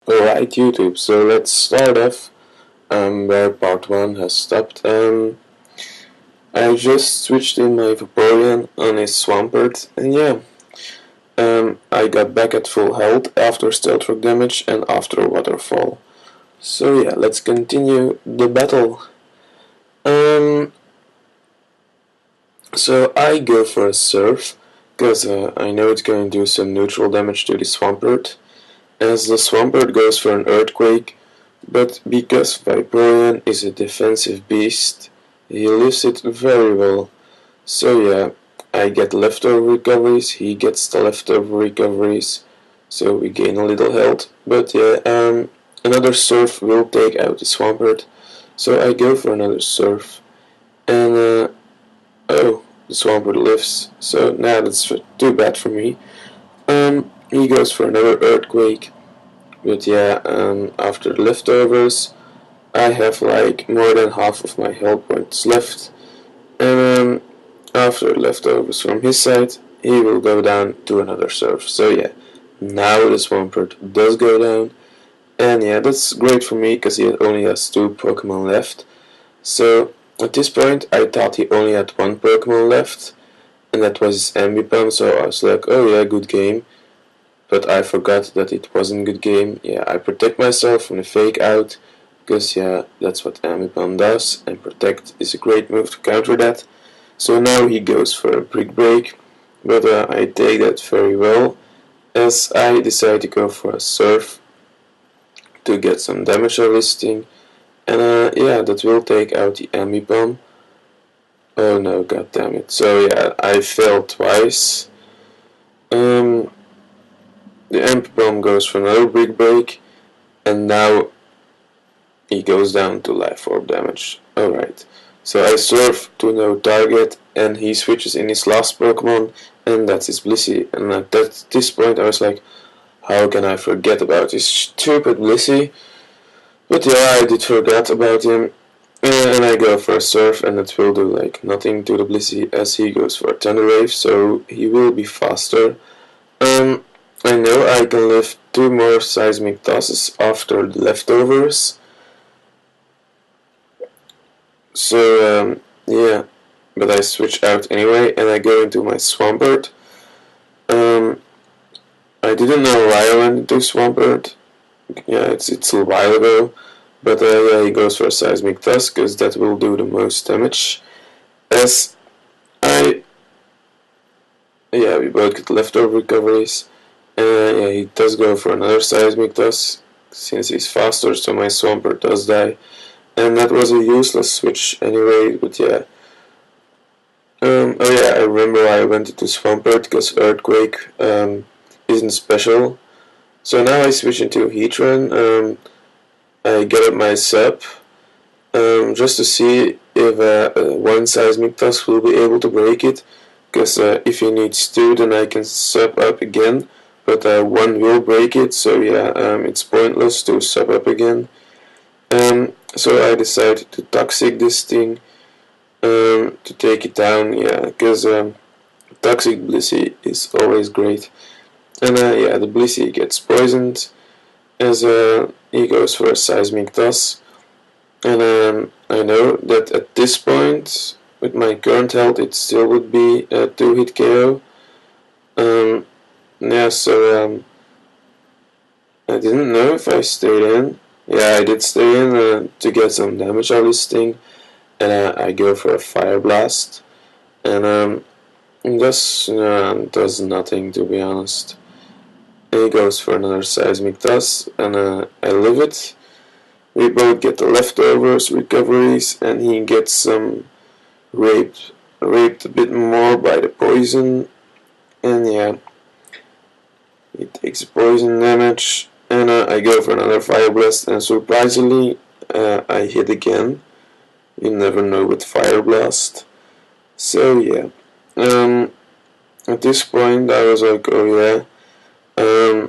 Alright YouTube, so let's start off where part 1 has stopped. I just switched in my Vaporeon on his Swampert, and yeah, I got back at full health after Stealth Rock damage and after a Waterfall. So yeah, let's continue the battle. So I go for a Surf, because I know it's going to do some neutral damage to the Swampert, as the Swampert goes for an Earthquake, but because Vaporeon is a defensive beast, he lives it very well. So yeah, I get leftover recoveries, he gets the leftover recoveries, so we gain a little health. But yeah, another Surf will take out the Swampert, so I go for another Surf. And oh, the Swampert lives, so now that's too bad for me. He goes for another Earthquake. But yeah, after the leftovers, I have like more than half of my health points left. And after leftovers from his side, he will go down to another Surf. So yeah, now the Swampert does go down. And yeah, that's great for me because he only has 2 Pokemon left. So at this point, I thought he only had 1 Pokemon left. And that was his Ambipom, so I was like, oh yeah, good game. But I forgot that it wasn't a good game. Yeah, I protect myself from the fake out, because yeah, that's what Ambipom does, and protect is a great move to counter that. So now he goes for a Brick Break, but I take that very well, as I decide to go for a Surf to get some damage resisting, and yeah, that will take out the Ambipom. Oh no, god damn it. So yeah, I failed twice. The Ambipom goes for another Brick Break, and now he goes down to Life Orb damage. Alright, so I Surf to no target, and he switches in his last Pokemon, and that's his Blissey. And at this point I was like, how can I forget about this stupid Blissey? But yeah, I did forget about him. And I go for a Surf, and it will do like nothing to the Blissey, as he goes for a Thunder Wave, so he will be faster. I know I can lift 2 more Seismic Tosses after the leftovers. So yeah, but I switch out anyway, and I go into my Swampert. I didn't know why I went into Swampert. Yeah, it's a while ago. But yeah, he goes for a Seismic Toss, because that will do the most damage. As yeah, we both get leftover recoveries. Yeah, he does go for another Seismic Toss, since he's faster, so my Swampert does die. And that was a useless switch anyway, but yeah. Oh yeah, I remember why I went into Swampert, because Earthquake isn't special. So now I switch into Heatran. I get up my sub, just to see if 1 Seismic Toss will be able to break it. Because if he needs 2, then I can sub up again. But 1 will break it, so yeah, it's pointless to sub up again. So I decided to Toxic this thing, to take it down, yeah, because Toxic Blissey is always great. And yeah, the Blissey gets poisoned, as he goes for a Seismic Toss. And I know that at this point, with my current health, it still would be a 2-hit KO. Yeah, so I didn't know if I stayed in. Yeah, I did stay in to get some damage out of this thing, and I go for a Fire Blast, and this does nothing, to be honest. And he goes for another Seismic Toss, and I live it. We both get the leftovers, recoveries, and he gets some raped a bit more by the poison, and yeah, he takes poison damage. And I go for another Fire Blast, and surprisingly, I hit again. You never know with Fire Blast. So yeah, at this point I was like, oh yeah,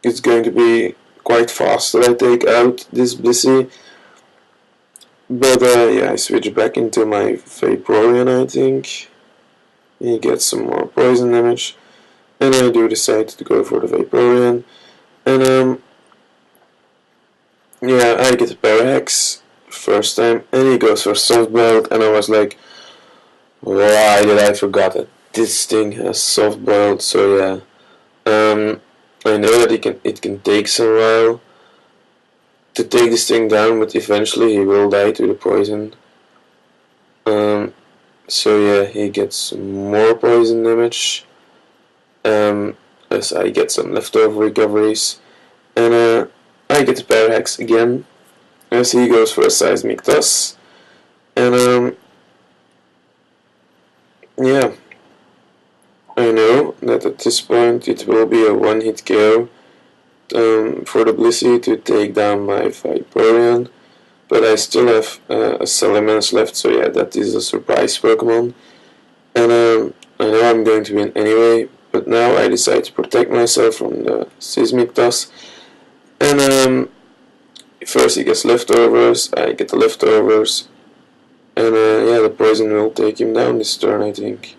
it's going to be quite fast that I take out this Blissey. But yeah, I switch back into my Vaporeon, I think. He gets some more poison damage, and I do decide to go for the Vaporeon. And Yeah, I get a Parahex first time, and he goes for soft boiled, and I was like, why did I forget that this thing has soft boiled? So yeah, I know that it can take some while to take this thing down, but eventually he will die to the poison. Um, so yeah, he gets more poison damage. As I get some leftover recoveries, and I get the Parahex again as he goes for a seismic toss, and yeah, I know that at this point it will be a one-hit KO for the Blissey to take down my Vaporeon, but I still have a Salamence left, so yeah, that is a surprise Pokemon. And I know I'm going to win anyway, but now I decide to protect myself from the Seismic Toss. And first he gets leftovers, I get the leftovers, and yeah, the poison will take him down this turn, I think.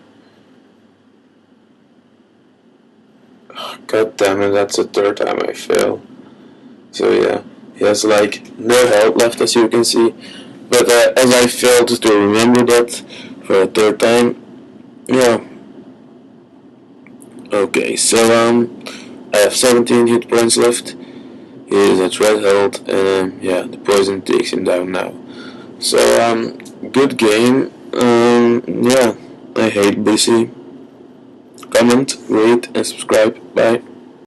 God damn it, that's the third time I fail. So yeah, he has like no health left, as you can see. But as I failed to remember that for a third time, yeah. Okay, so I have 17 hit points left. He is at red health, and yeah, the poison takes him down now. So good game. Yeah, I hate BC. Comment, rate, and subscribe. Bye.